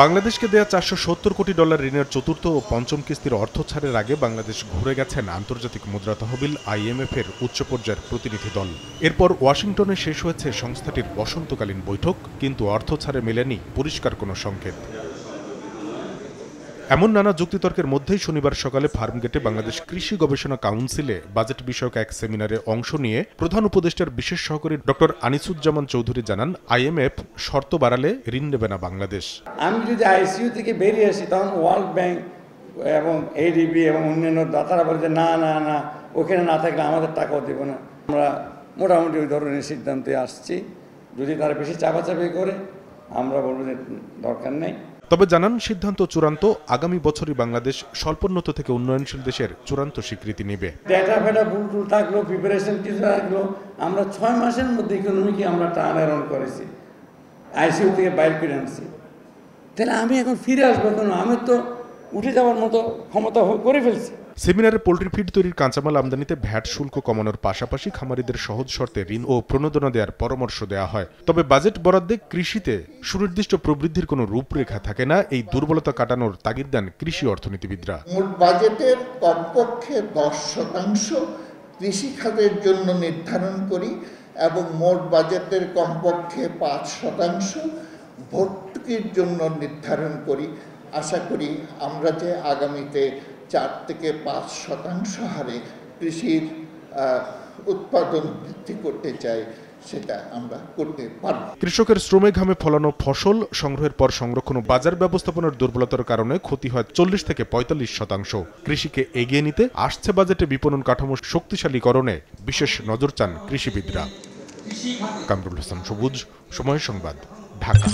বাংলাদেশকে দেয়া $470 কোটি ঋণের চতুর্থ ও পঞ্চম কিস্তির অর্থ ছাড়ের আগে বাংলাদেশ ঘুরে গেছেন আন্তর্জাতিক মুদ্রা তহবিল IMF এর উচ্চ পর্যায়ের প্রতিনিধি দল। এরপর ওয়াশিংটনে শেষ হয়েছে সংস্থাটির বসন্তকালীন বৈঠক, কিন্তু অর্থ ছাড়ে মেলেনি পরিষ্কার কোনো সংকেত। এমন নানা যুক্তিতর্কের মধ্যেই শনিবার সকালে ফার্মগেটে বাংলাদেশ কৃষি গবেষণা কাউন্সিলে বাজেট বিষয়ক এক সেমিনারে অংশ নিয়ে প্রধান উপদেষ্টার বিশেষ সহকারী ডক্টর আনিসুজ্জামান চৌধুরী জানান, IMF শর্ত বাড়ালে ঋণ নেবে না বাংলাদেশ। আমি যদি ICU থেকে বেরিয়ে আসি তখন ওয়ার্ল্ড ব্যাংক এবং ADB এবং অন্যান্য দাতারা বলে যে না না না, ওখানে না থাকলে আমাদের টাকাও দেব না। আমরা মোটামুটি ওই ধরনের সিদ্ধান্তে আসছি। যদি তারা বেশি চাপাচাপি করে আমরা বলবো যে দরকার নেই। তবে জানান, সিদ্ধান্ত চূড়ান্ত, আগামী বছরই বাংলাদেশ স্বল্পোন্নত থেকে উন্নয়নশীল দেশের চূড়ান্ত স্বীকৃতি নেবে। ডেটা ফেটা ভুল থাকলো, প্রিপারেশন কিছু থাকলো, আমরা 6 মাসের মধ্যে ইকোনমিকে আমরা টার্ন অ্যারাউন্ড করেছি, ICU থেকে বাইর করে আনছি। তাহলে আমি এখন ফিরে আসবো কেন? আমি তো উঠে যাওয়ার মতো ক্ষমতা করে ফেলছি। সেমিনারে পোল্ট্রি ফিড তৈরির কাঁচামাল আমদানিতে ভ্যাট শুল্ক কমানোর পাশাপাশি খামারিদের সহজ শর্তে ঋণ ও প্রণোদনা দেওয়ার পরামর্শ দেওয়া হয়। তবে বাজেট বরাদ্দে কৃষিতে সুনির্দিষ্ট প্রবৃদ্ধির কোনো রূপরেখা থাকে না। এই দুর্বলতা কাটানোর তাগিদ দেন কৃষি অর্থনীতিবিদরা। মোট বাজেটের কমপক্ষে 10% কৃষি খাতের জন্য নির্ধারণ করি এবং মোট বাজেটের কমপক্ষে 5% ভর্তুকির জন্য নির্ধারণ করি। আশা করি আমরা যে আগামীতে 4 থেকে 5% হারে কৃষির উৎপাদন বৃদ্ধি করতে চাই, সেটা আমরা করতে পারব। কৃষকের শ্রমে ঘামে ফলানো ফসল সংগ্রহের পর সংরক্ষণ ও বাজার ব্যবস্থাপনার দুর্বলতার কারণে ক্ষতি হয় 40 থেকে 45%। কৃষিকে এগিয়ে নিতে আসছে বাজেটে বিপণন কাঠামো শক্তিশালীকরণে বিশেষ নজর চান কৃষিবিদরা। কামরুল হাসান সবুজ, সময় সংবাদ, ঢাকা।